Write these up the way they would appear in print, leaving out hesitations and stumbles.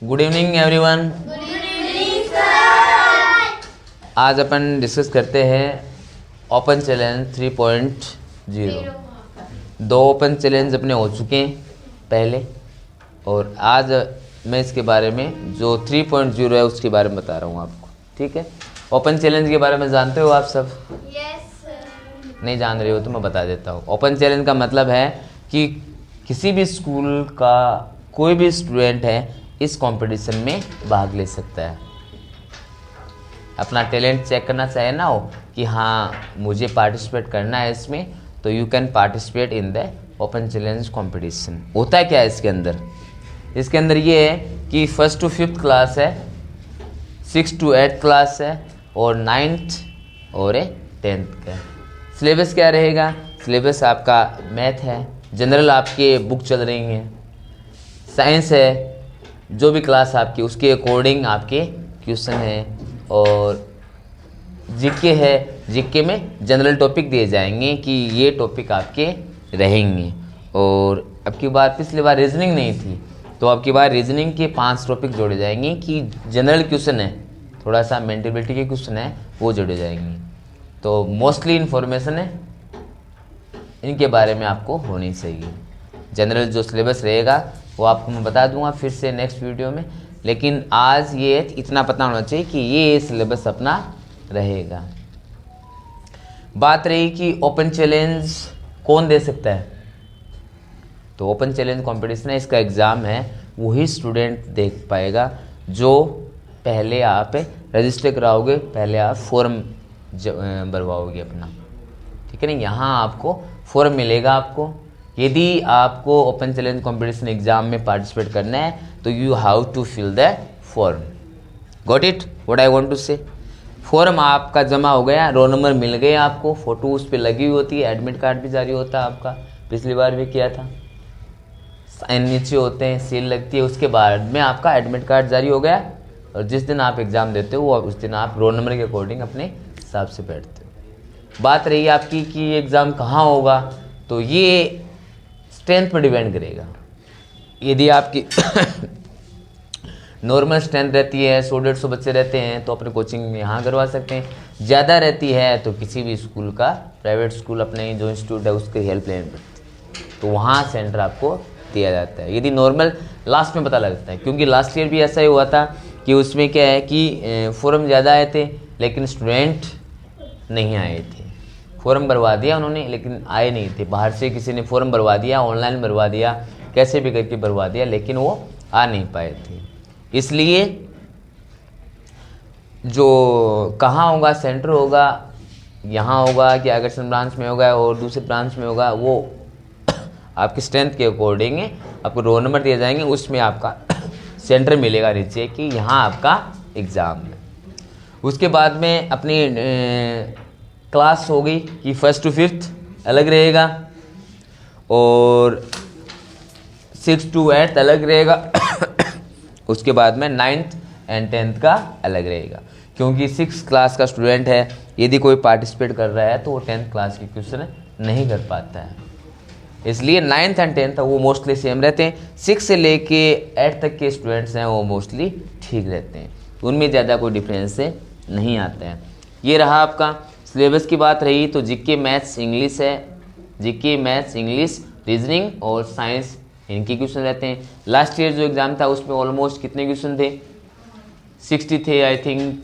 Good evening everyone. आज अपन discuss करते हैं ओपन चैलेंज 3.0। दो ओपन चैलेंज अपने हो चुके हैं पहले, और आज मैं इसके बारे में जो 3.0 है उसके बारे में बता रहा हूँ आपको। ठीक है, ओपन चैलेंज के बारे में जानते हो आप सब? नहीं जान रहे हो तो मैं बता देता हूँ। ओपन चैलेंज का मतलब है कि किसी भी स्कूल का कोई भी स्टूडेंट है इस कंपटीशन में भाग ले सकता है। अपना टैलेंट चेक करना चाहे ना हो कि हाँ मुझे पार्टिसिपेट करना है इसमें, तो you can participate in the open challenge competition. होता क्या है इसके अंदर? इसके अंदर ये है कि 1st to 5th क्लास है, 6th to 8th क्लास है, और 9th और 10th का। सिलेबस क्या रहेगा? सिलेबस आपका मैथ है, जनरल आपके बुक चल रही हैं, साइंस है, जो भी क्लास आपकी उसके अकॉर्डिंग आपके क्वेश्चन है, और जीके है। जीके में जनरल टॉपिक दिए जाएंगे कि ये टॉपिक आपके रहेंगे। और अब की बार पिछली बार रीजनिंग नहीं थी, तो अब की बार रीजनिंग के 5 टॉपिक जोड़े जाएंगे कि जनरल क्वेश्चन है, थोड़ा सा मेंटेबिलिटी के क्वेश्चन है वो जोड़े जाएंगे। तो मोस्टली इन्फॉर्मेशन है इनके बारे में आपको होनी चाहिए। जनरल जो सिलेबस रहेगा वो आपको मैं बता दूंगा फिर से नेक्स्ट वीडियो में, लेकिन आज ये इतना पता होना चाहिए कि ये सिलेबस अपना रहेगा। बात रही कि ओपन चैलेंज कौन दे सकता है, तो ओपन चैलेंज कंपटीशन है, इसका एग्ज़ाम है वही स्टूडेंट देख पाएगा जो पहले आप रजिस्टर कराओगे, पहले आप फॉर्म भरवाओगे अपना। ठीक है ना, यहाँ आपको फॉर्म मिलेगा आपको। यदि आपको ओपन चैलेंज कंपटीशन एग्जाम में पार्टिसिपेट करना है तो you have to fill the form. Got it what I want to say? Form आपका जमा हो गया, रोल नंबर मिल गए आपको, फोटो उस पर लगी हुई होती है, एडमिट कार्ड भी जारी होता है आपका, पिछली बार भी किया था, साइन नीचे होते हैं, सील लगती है, उसके बाद में आपका एडमिट कार्ड जारी हो गया। और जिस दिन आप एग्ज़ाम देते हो उस दिन आप रोल नंबर के अकॉर्डिंग अपने हिसाब से बैठते हो। बात रही आपकी कि एग्ज़ाम कहाँ होगा, तो ये स्ट्रेंथ पर डिपेंड करेगा। यदि आपकी नॉर्मल स्ट्रेंथ रहती है, 100-150 बच्चे रहते हैं तो अपने कोचिंग में यहाँ करवा सकते हैं। ज़्यादा रहती है तो किसी भी स्कूल का, प्राइवेट स्कूल अपने जो इंस्टीट्यूट है उसके हेल्प लेनी पड़ती है, तो वहाँ सेंटर आपको दिया जाता है। यदि नॉर्मल लास्ट में पता लगता है, क्योंकि लास्ट ईयर भी ऐसा ही हुआ था कि उसमें क्या है कि फॉर्म ज़्यादा आए थे लेकिन स्टूडेंट नहीं आए थे। फॉर्म भरवा दिया उन्होंने लेकिन आए नहीं थे, बाहर से किसी ने फॉर्म भरवा दिया, ऑनलाइन भरवा दिया, कैसे भी करके भरवा दिया, लेकिन वो आ नहीं पाए थे। इसलिए जो कहाँ होगा, सेंटर होगा, यहाँ होगा कि आगरसन ब्रांच में होगा और दूसरे ब्रांच में होगा, वो आपकी स्ट्रेंथ के अकॉर्डिंग आपको रोल नंबर दिए जाएंगे, उसमें आपका सेंटर मिलेगा नीचे कि यहाँ आपका एग्ज़ाम है। उसके बाद में अपनी क्लास हो गई कि 1st to 5th अलग रहेगा और 6th to 8th अलग रहेगा उसके बाद में 9th and 10th का अलग रहेगा, क्योंकि 6th क्लास का स्टूडेंट है यदि कोई पार्टिसिपेट कर रहा है तो वो 10th क्लास के क्वेश्चन नहीं कर पाता है। इसलिए 9th and 10th वो मोस्टली सेम रहते हैं। 6 से लेके 8 तक के स्टूडेंट्स हैं वो मोस्टली ठीक रहते हैं, उनमें ज़्यादा कोई डिफरेंस नहीं आता है। ये रहा आपका सिलेबस की बात रही तो जीके मैथ्स इंग्लिश है, जीके मैथ्स इंग्लिश रीजनिंग और साइंस इनके क्वेश्चन रहते हैं। लास्ट ईयर जो एग्ज़ाम था उसमें ऑलमोस्ट कितने क्वेश्चन थे? 60 थे आई थिंक,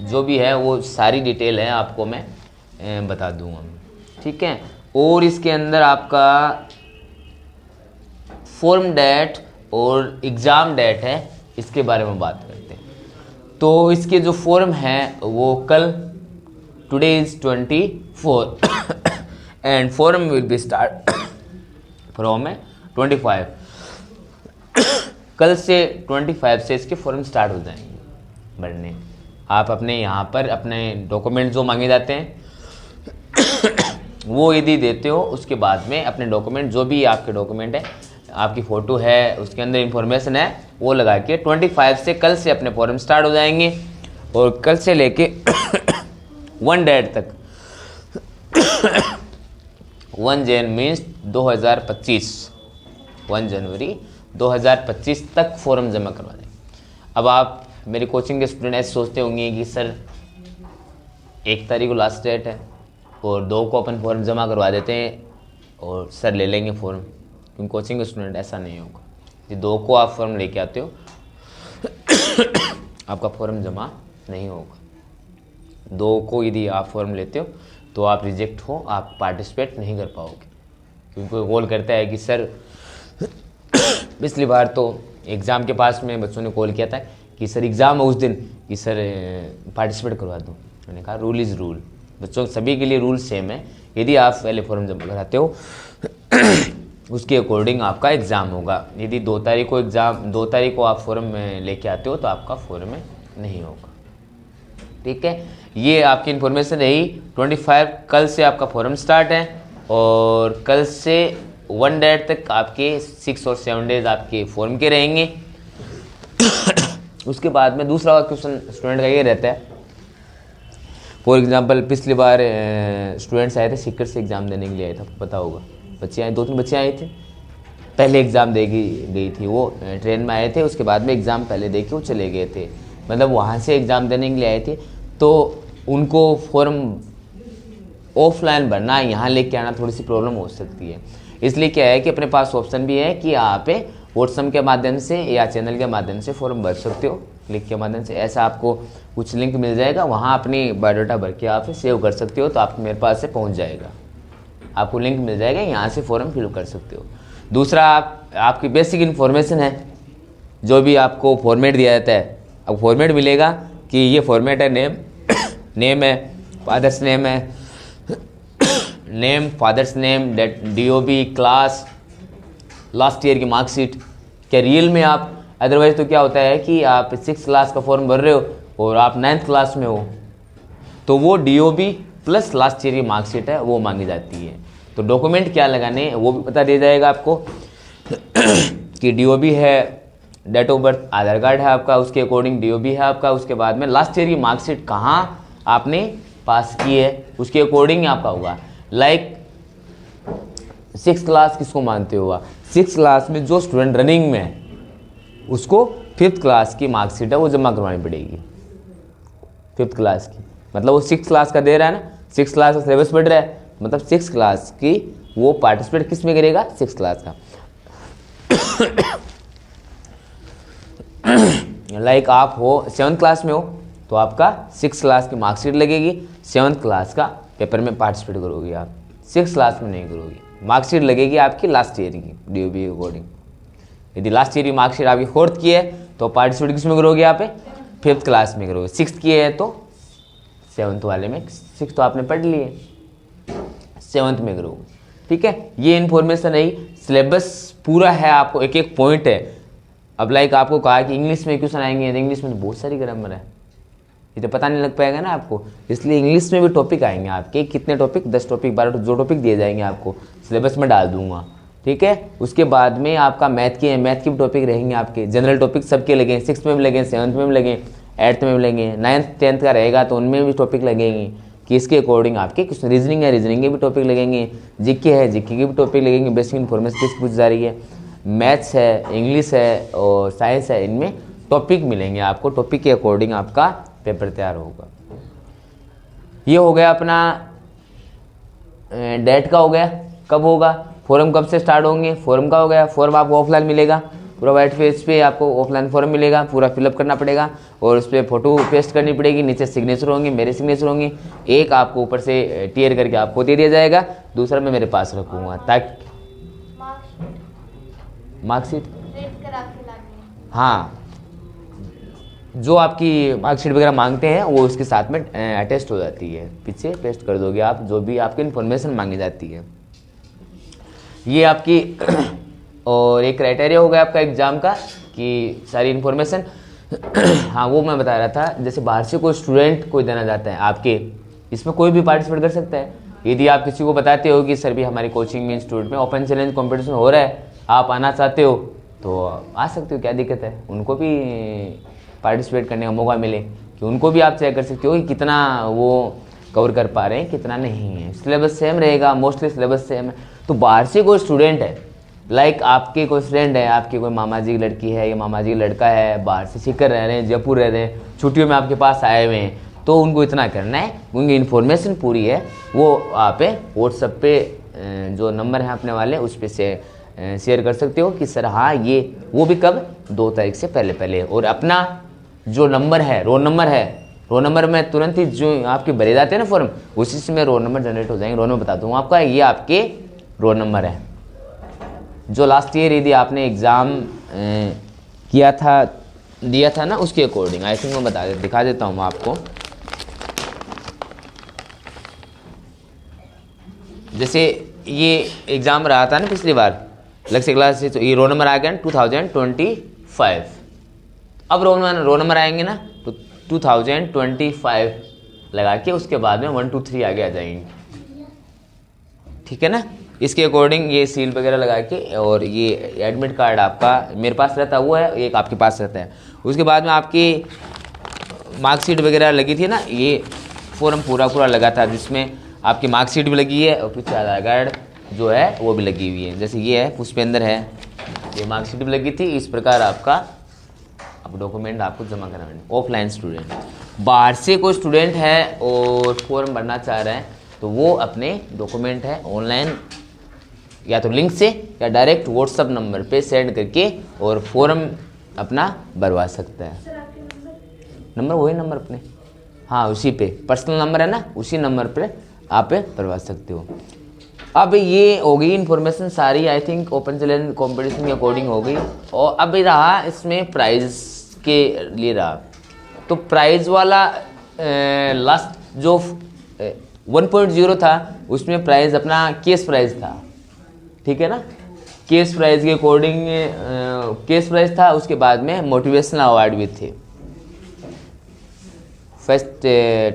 जो भी है वो सारी डिटेल है आपको मैं बता दूंगा। ठीक है, और इसके अंदर आपका फॉर्म डेट और एग्ज़ाम डेट है, इसके बारे में बात करते हैं। तो इसके जो फॉर्म है वो कल, today is 24 and form will be start from 25। कल से 25 से इसके फॉर्म स्टार्ट हो जाएंगे भरने। आप अपने यहाँ पर अपने डॉक्यूमेंट जो मांगे जाते हैं वो यदि देते हो, उसके बाद में अपने डॉक्यूमेंट जो भी आपके डॉक्यूमेंट है, आपकी फ़ोटो है, उसके अंदर इंफॉर्मेशन है, वो लगा के 25 से कल से अपने फॉर्म स्टार्ट हो जाएंगे। और कल से लेके 1 डेट तक 1 जन मीन्स 2025, 1 जनवरी 2025 तक फॉर्म जमा करवा दें। अब आप मेरी कोचिंग के स्टूडेंट ऐसे सोचते होंगे कि सर 1 तारीख को लास्ट डेट है और 2 को अपन फॉर्म जमा करवा देते हैं और सर ले लेंगे फॉर्म, क्योंकि कोचिंग के स्टूडेंट ऐसा नहीं होगा। ये 2 को आप फॉर्म लेके आते हो आपका फॉर्म जमा नहीं होगा। 2 को यदि आप फॉर्म लेते हो तो आप रिजेक्ट हो, आप पार्टिसिपेट नहीं कर पाओगे, क्योंकि कोई कॉल करता है कि सर पिछली बार तो एग्ज़ाम के पास में बच्चों ने कॉल किया था कि सर एग्ज़ाम है उस दिन कि सर पार्टिसिपेट करवा दूँ। मैंने कहा रूल इज़ रूल, बच्चों सभी के लिए रूल सेम है। यदि आप पहले फॉर्म जमा कराते हो उसके अकॉर्डिंग आपका एग्ज़ाम होगा। यदि 2 तारीख को आप फॉर्म लेके आते हो तो आपका फॉर्म नहीं होगा। ठीक है, ये आपकी इन्फॉर्मेशन रही। 25 कल से आपका फॉर्म स्टार्ट है और कल से 1 डेट तक आपके 6 और 7 डेज आपके फॉर्म के रहेंगे। उसके बाद में दूसरा क्वेश्चन स्टूडेंट का ये रहता है, फॉर एग्जांपल पिछली बार स्टूडेंट्स आए थे सीकर से एग्ज़ाम देने के लिए आए थे, आपको पता होगा, बच्चे आए 2-3 बच्चे आए थे, पहले एग्ज़ाम दे गई थी, वो ट्रेन में आए थे, उसके बाद में एग्ज़ाम पहले दे के वो चले गए थे, मतलब वहाँ से एग्ज़ाम देने के लिए आए थे। तो उनको फॉर्म ऑफलाइन भरना है, यहाँ लेके आना थोड़ी सी प्रॉब्लम हो सकती है। इसलिए क्या है कि अपने पास ऑप्शन भी है कि आप व्हाट्सएप के माध्यम से या चैनल के माध्यम से फॉर्म भर सकते हो, लिंक के माध्यम से। ऐसा आपको कुछ लिंक मिल जाएगा, वहाँ अपनी बायोडाटा भर के आप सेव कर सकते हो, तो आपको मेरे पास से पहुँच जाएगा, आपको लिंक मिल जाएगा, यहाँ से फॉर्म फिल कर सकते हो। दूसरा आपकी बेसिक इन्फॉर्मेशन है, जो भी आपको फॉर्मेट दिया जाता है, अब फॉर्मेट मिलेगा कि ये फॉर्मेट है नेम है, फादर्स नेम है, name father's name, DOB, class, last year की मार्कशीट। क्या रियल में आप, अदरवाइज तो क्या होता है कि आप 6th क्लास का फॉर्म भर रहे हो और आप 9th क्लास में हो, तो वो DOB प्लस लास्ट ईयर की मार्कशीट है वो मांगी जाती है। तो डॉक्यूमेंट क्या लगाने वो भी पता दिया जाएगा आपको कि DOB है, date of birth Aadhaar card है आपका, उसके अकॉर्डिंग DOB है आपका, उसके बाद में लास्ट ईयर की मार्कशीट कहाँ आपने पास की है उसके अकॉर्डिंग आपका होगा। लाइक 6th क्लास किसको मानते हो आप, 6th क्लास में जो स्टूडेंट रनिंग में है उसको 5th क्लास की मार्कशीट है वो जमा करवानी पड़ेगी। 5th क्लास की मतलब वो 6th क्लास का दे रहा है ना, 6th क्लास का सिलेबस बढ़ रहा है, मतलब 6th क्लास की वो पार्टिसिपेट किस में करेगा, 6th क्लास का। लाइक आप हो 7th क्लास में हो तो आपका 6th क्लास की मार्कशीट लगेगी, 7th क्लास का पेपर में पार्टिसिपेट करोगे आप, 6th क्लास में नहीं करोगे। मार्कशीट लगेगी आपकी लास्ट ईयर की DOB के अकॉर्डिंग। यदि लास्ट ईयर की मार्कशीट आपकी 4th की है तो पार्टिसिपेट किस में करोगे आप, 5th क्लास में करोगे। 6th की है तो 7th वाले में, 6th तो आपने पढ़ लिए, 7th में करोगे। ठीक है, ये इन्फॉर्मेशन है, सिलेबस पूरा है, आपको एक एक पॉइंट है। अब लाइक आपको कहा कि इंग्लिश में क्वेश्चन आएंगे, तो इंग्लिश में तो बहुत सारी ग्रामर है, ये तो पता नहीं लग पाएगा ना आपको, इसलिए इंग्लिश में भी टॉपिक आएंगे आपके, कितने टॉपिक, 10 टॉपिक 12 जो टॉपिक दिए जाएंगे आपको, सिलेबस में डाल दूंगा। ठीक है, उसके बाद में आपका मैथ के भी टॉपिक रहेंगे आपके, जनरल टॉपिक सबके लगे, 6th में भी लगे, 7th में भी लगे, 8th में भी लगे, 9th 10th का रहेगा तो उनमें भी टॉपिक लगेंगे कि इसके अकॉर्डिंग आपके कुछ रीजनिंग है, रीजनिंग के भी टॉपिक लगेंगे, जीके है, जीके के भी टॉपिक लगेंगे, बेसिक इन्फॉर्मेशन किस पूछ जा रही है, मैथ्स है, इंग्लिश है और साइंस है, इनमें टॉपिक मिलेंगे आपको, टॉपिक के अकॉर्डिंग आपका पेपर तैयार होगा। ये हो गया अपना डेट का हो गया, कब होगा, फॉर्म कब से स्टार्ट होंगे, फॉर्म का हो गया, फॉर्म आपको ऑफलाइन मिलेगा, पूरा वाइट पेज पे आपको ऑफलाइन फॉर्म मिलेगा, पूरा फिलअप करना पड़ेगा और उस पर फोटो पेस्ट करनी पड़ेगी, नीचे सिग्नेचर होंगे, मेरे सिग्नेचर होंगे, एक आपको ऊपर से टीयर करके आपको दे दिया जाएगा, दूसरा मैं मेरे पास रखूँगा ताकि मार्कशीट, हाँ जो आपकी मार्कशीट वगैरह मांगते हैं वो उसके साथ में अटैच्ड हो जाती है, पीछे पेस्ट कर दोगे आप, जो भी आपकी इन्फॉर्मेशन मांगी जाती है ये आपकी। और एक क्राइटेरिया हो गया आपका एग्जाम का कि सारी इन्फॉर्मेशन हाँ वो मैं बता रहा था, जैसे बाहर से कोई स्टूडेंट कोई देना चाहता है आपके, इसमें कोई भी पार्टिसिपेट कर सकता है। यदि आप किसी को बताते हो कि सर भी हमारी कोचिंग में इंस्टीट्यूट में ओपन चैलेंज कंपटीशन हो रहा है, आप आना चाहते हो तो आ सकते हो, क्या दिक्कत है, उनको भी पार्टिसिपेट करने का मौका मिले कि उनको भी आप चेक कर सकते हो कि कितना वो कवर कर पा रहे हैं, कितना नहीं है। सिलेबस सेम रहेगा, मोस्टली सिलेबस सेम है। तो बाहर से कोई स्टूडेंट है लाइक आपके कोई फ्रेंड है, आपके कोई मामा जी की लड़की है या मामा जी का लड़का है, बाहर से सीकर रह रहे हैं, जयपुर रह रहे हैं, छुट्टियों में आपके पास आए हुए हैं, तो उनको इतना करना है, उनकी इन्फॉर्मेशन पूरी है, वो आप व्हाट्सएप पे जो नंबर है अपने वाले उस पर से शेयर कर सकते हो कि सर हाँ ये, वो भी कब 2 तारीख से पहले पहले। और अपना जो नंबर है, रोल नंबर में तुरंत ही जो आपके भरे जाते हैं ना फॉर्म, उसी से में रोल नंबर जनरेट हो जाएंगे। रोल नंबर बता दूँ आपका, ये आपके रोल नंबर है जो लास्ट ईयर यदि आपने एग्ज़ाम किया था, दिया था ना, उसके अकॉर्डिंग आई थिंक मैं दिखा देता हूँ आपको। जैसे ये एग्ज़ाम रहा था ना पिछली बार लक्ष्य क्लास से, तो ये रोल नंबर आ गया 2025। अब रोल नंबर आएंगे ना तो 2025 लगा के उसके बाद में 1 2 3 आगे आ जाएंगे, ठीक है ना। इसके अकॉर्डिंग ये सील वगैरह लगा के, और ये एडमिट कार्ड आपका मेरे पास रहता है, वो है एक आपके पास रहता है। उसके बाद में आपकी मार्कशीट वगैरह लगी थी ना, ये फॉर्म पूरा लगा था जिसमें आपकी मार्कशीट भी लगी है और पीछे आधार कार्ड जो है वो भी लगी हुई है। जैसे ये है पुष्पेंद्र है, ये मार्कशीट भी लगी थी। इस प्रकार आपका अब डॉक्यूमेंट आपको जमा कराना। ऑफलाइन स्टूडेंट, बाहर से कोई स्टूडेंट है और फॉर्म भरना चाह रहे हैं तो वो अपने डॉक्यूमेंट है ऑनलाइन या तो लिंक से या डायरेक्ट व्हाट्सअप नंबर पे सेंड करके और फॉर्म अपना भरवा सकता है। नंबर वही नंबर अपने, हाँ उसी पे पर्सनल नंबर है ना, उसी नंबर पे आप भरवा सकते हो। अब ये हो गई इन्फॉर्मेशन सारी, I think open challenge competition के अकॉर्डिंग हो गई। और अब रहा इसमें प्राइज के लिए रहा, तो प्राइज वाला लास्ट जो 1.0 था उसमें प्राइज अपना केस प्राइज था, ठीक है ना। केस प्राइज के अकॉर्डिंग केस प्राइज था। उसके बाद में मोटिवेशनल अवार्ड भी थे। फर्स्ट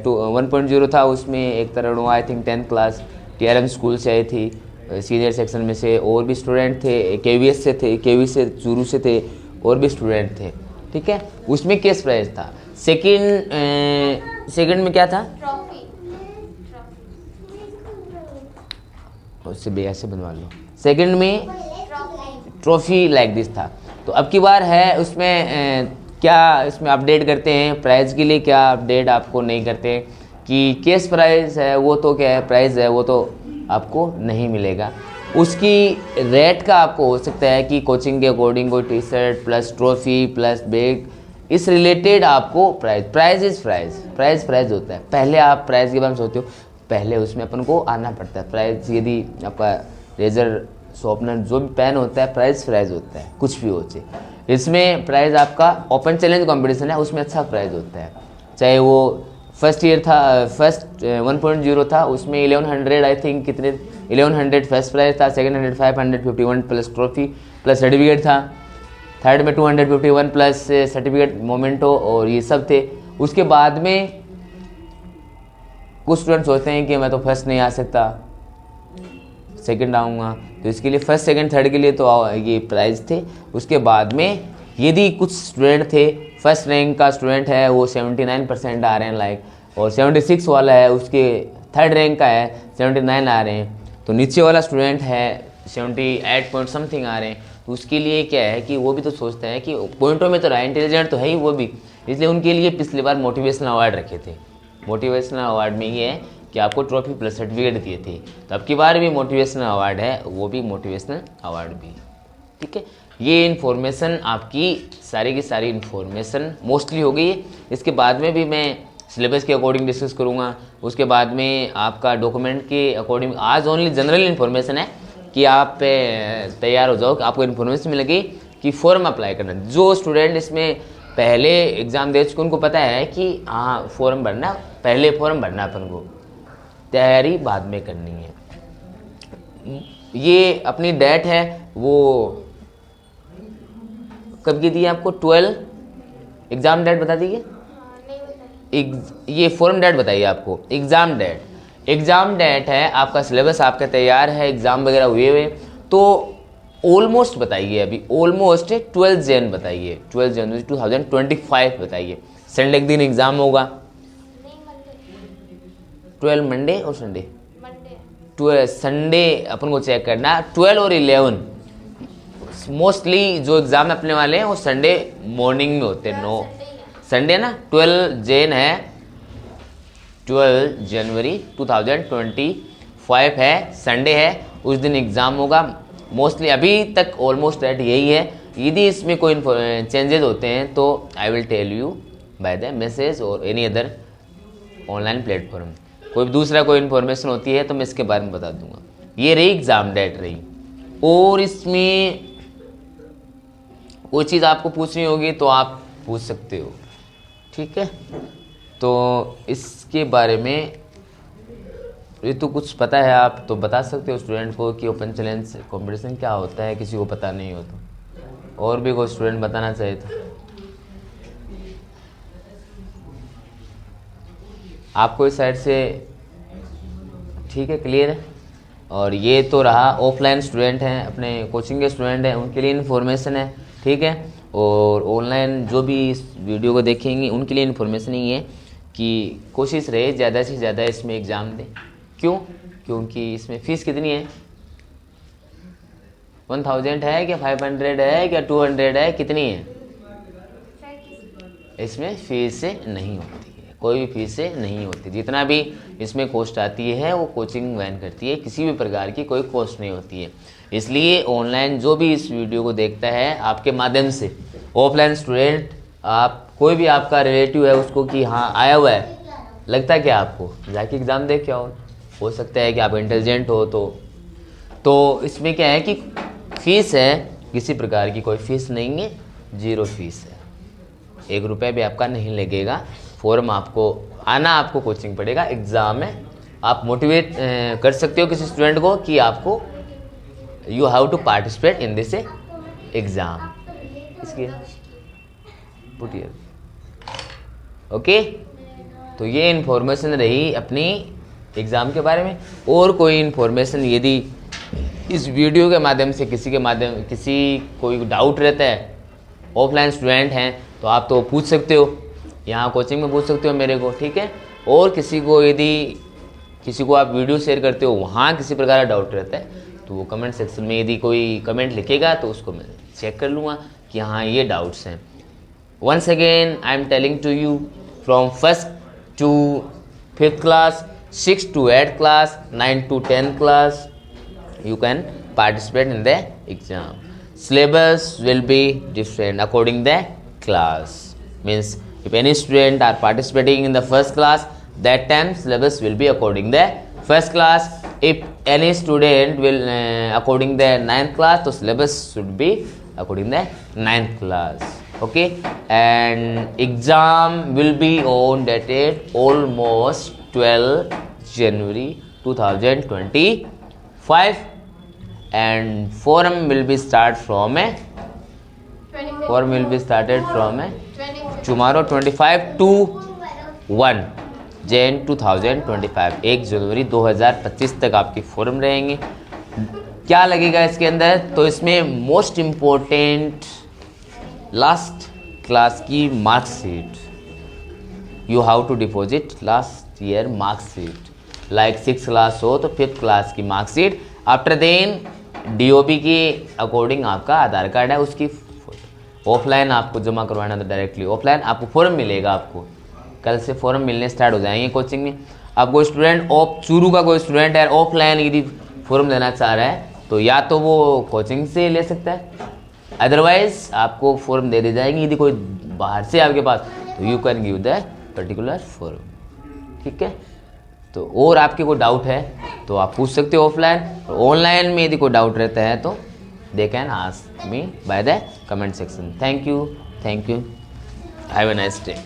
1.0 था, उसमें एक तरह I think 10th class TRM school से आई थी, सीनियर सेक्शन में से और भी स्टूडेंट थे, KVS से थे, KV से चूरू से थे, और भी स्टूडेंट थे, ठीक है। उसमें केस प्राइज था। सेकंड में क्या था, उससे बेया से बनवा लो। सेकंड में ट्रॉफी लाइक दिस था। तो अब की बार है उसमें क्या इसमें अपडेट करते हैं प्राइज के लिए, क्या अपडेट आपको नहीं करते कि केस प्राइज है वो तो क्या है, प्राइज है वो तो आपको नहीं मिलेगा। उसकी रेट का आपको हो सकता है कि कोचिंग के अकॉर्डिंग कोई T-shirt plus trophy plus bag, इस रिलेटेड आपको प्राइज होता है। पहले आप प्राइज के बारे में सोचते हो, पहले उसमें अपन को आना पड़ता है। प्राइज यदि आपका रेजर शॉर्पनर जो भी पेन होता है प्राइज होता है, कुछ भी हो चाहे। इसमें प्राइज आपका ओपन चैलेंज कंपटीशन है, उसमें अच्छा प्राइज होता है। चाहे वो फर्स्ट ईयर था, फर्स्ट 1.0 था, उसमें 1100 आई थिंक कितने 1100 फर्स्ट प्राइज था, second 100 551 plus trophy plus certificate था, थर्ड में 251 प्लस सर्टिफिकेट मोमेंटो और ये सब थे। उसके बाद में कुछ स्टूडेंट सोचते हैं कि मैं तो फर्स्ट नहीं आ सकता, सेकंड आऊँगा, तो इसके लिए फर्स्ट सेकंड थर्ड के लिए तो ये प्राइज थे। उसके बाद में यदि कुछ स्टूडेंट थे, फर्स्ट रैंक का स्टूडेंट है वो 79% आ रहे हैं लाइक, और 76 वाला है उसके थर्ड रैंक का है 79 आ रहे हैं, तो नीचे वाला स्टूडेंट है 78 पॉइंट समथिंग आ रहे हैं, तो उसके लिए क्या है कि वो भी तो सोचता है कि पॉइंटों में तो रहा, इंटेलिजेंट तो है ही वो भी, इसलिए उनके लिए पिछली बार मोटिवेशनल अवार्ड रखे थे। मोटिवेशनल अवार्ड में ये है कि आपको ट्रॉफी प्लस सर्टिफिकेट दिए थे, तो अब की बार भी मोटिवेशनल अवार्ड है, वो भी मोटिवेशनल अवार्ड भी, ठीक है। ये इन्फॉर्मेशन आपकी सारी की सारी इन्फॉर्मेशन मोस्टली हो गई है। इसके बाद में भी मैं सिलेबस के अकॉर्डिंग डिस्कस करूँगा, उसके बाद में आपका डॉक्यूमेंट के अकॉर्डिंग। आज ओनली जनरल इन्फॉर्मेशन है कि आप तैयार हो जाओ, आपको इन्फॉर्मेशन मिलेगी कि फॉर्म अप्लाई करना। जो स्टूडेंट इसमें पहले एग्ज़ाम दे चुके उनको पता है कि हाँ फॉर्म भरना, पहले फॉर्म भरना, अपन को तैयारी बाद में करनी है। ये अपनी डेट है वो कब की दी है आपको, 12 एग्ज़ाम डेट बता दी है, ये फॉर्म डेट बताइए आपको। एग्ज़ाम डेट है आपका, सिलेबस आपका तैयार है, एग्ज़ाम वगैरह हुए तो ऑलमोस्ट बताइए, अभी ऑलमोस्ट 12 जन बताइए, 12 जनवरी 2025 बताइए। संडे के दिन एग्ज़ाम होगा, 12 मंडे और संडे, 12 संडे अपन को चेक करना, 12 और 11 मोस्टली जो एग्ज़ाम अपने वाले हैं वो संडे मॉर्निंग में होते हैं। नो संडे ना 12 जनवरी 2025 है, संडे है, उस दिन एग्ज़ाम होगा। मोस्टली अभी तक ऑलमोस्ट डेट यही है। यदि इसमें कोई चेंजेस होते हैं तो I will tell you by the message और एनी अदर ऑनलाइन प्लेटफॉर्म। कोई दूसरा कोई इन्फॉर्मेशन होती है तो मैं इसके बारे में बता दूंगा। ये रही एग्ज़ाम डेट रही। और इसमें कोई चीज़ आपको पूछनी होगी तो आप पूछ सकते हो, ठीक है। तो इसके बारे में ये तो कुछ पता है, आप तो बता सकते हो स्टूडेंट को कि ओपन चैलेंज कंपटीशन क्या होता है, किसी को पता नहीं हो तो, और भी कोई स्टूडेंट बताना चाहे तो। आपको इस साइड से ठीक है, क्लियर है। और ये तो रहा ऑफलाइन स्टूडेंट हैं, अपने कोचिंग के स्टूडेंट हैं, उनके लिए इन्फॉर्मेशन है, ठीक है। और ऑनलाइन जो भी इस वीडियो को देखेंगे उनके लिए इन्फॉर्मेशन ही है कि कोशिश रहे ज़्यादा से ज़्यादा इसमें एग्ज़ाम दें। क्यों? क्योंकि इसमें फ़ीस कितनी है? 1000 है क्या 500 है क्या 200 है, कितनी है? इसमें फीस से नहीं होती है, कोई भी फीस से नहीं होती। जितना भी इसमें कॉस्ट आती है वो कोचिंग वहन करती है, किसी भी प्रकार की कोई कॉस्ट नहीं होती है। इसलिए ऑनलाइन जो भी इस वीडियो को देखता है आपके माध्यम से, ऑफलाइन स्टूडेंट, आप कोई भी आपका रिलेटिव है उसको कि हाँ आया हुआ है, लगता है क्या आपको, जाके एग्ज़ाम दे क्या हो सकता है कि आप इंटेलिजेंट हो तो इसमें क्या है कि फीस है, किसी प्रकार की कोई फीस नहीं है, 0 फीस है, 1 रुपये भी आपका नहीं लगेगा। फॉर्म आपको आना, आपको कोचिंग पड़ेगा, एग्ज़ाम है। आप मोटिवेट कर सकते हो किसी स्टूडेंट को कि आपको you have to participate in this exam, इसलिए पुट हियर, ओके। तो ये इन्फॉर्मेशन रही अपनी एग्ज़ाम के बारे में। और कोई इन्फॉर्मेशन यदि इस वीडियो के माध्यम से किसी कोई डाउट रहता है, ऑफलाइन स्टूडेंट हैं तो आप तो पूछ सकते हो, यहाँ कोचिंग में पूछ सकते हो मेरे को, ठीक है। और किसी को आप वीडियो शेयर करते हो, वहाँ किसी प्रकार का डाउट रहता है तो वो कमेंट सेक्शन में यदि कोई कमेंट लिखेगा तो उसको मैं चेक कर लूँगा कि हाँ ये डाउट्स हैं। Once again I am telling to you, from 1st to 5th class, 6th to 8th class, 9th to 10th class, you can participate in the exam. Syllabus will be different according the class. Means if any student are participating in the 1st class, that time syllabus will be according the 1st class. If any student will according the 9th class, so syllabus should be according the 9th class. Okay, and exam will be on dated almost 12 January 2025, and forum will be started from tomorrow 25 to 1 Jan 2025, 1 जनवरी 2025 तक आपकी forum रहेंगे। क्या लगेगा इसके अंदर? तो इसमें most important last class की marksheet, you have to deposit last year marksheet, like 6th class हो तो 5th क्लास की मार्कशीट। आफ्टर देन DOB के अकॉर्डिंग आपका आधार कार्ड है, उसकी ऑफलाइन आपको जमा करवाना था, डायरेक्टली ऑफलाइन आपको फॉर्म मिलेगा। आपको कल से फॉर्म मिलने स्टार्ट हो जाएंगे कोचिंग में। अब कोई स्टूडेंट चूरू का कोई स्टूडेंट है ऑफलाइन यदि फॉर्म लेना चाह रहा है तो या तो वो कोचिंग से ले सकता है, अदरवाइज आपको फॉर्म दे दी जाएंगी। यदि कोई बाहर से आपके पास तो you can give the particular form, ठीक है। तो और आपके कोई डाउट है तो आप पूछ सकते हो ऑफलाइन। ऑनलाइन में यदि कोई डाउट रहता है तो they can ask me by the comment section. Thank you, have a nice day.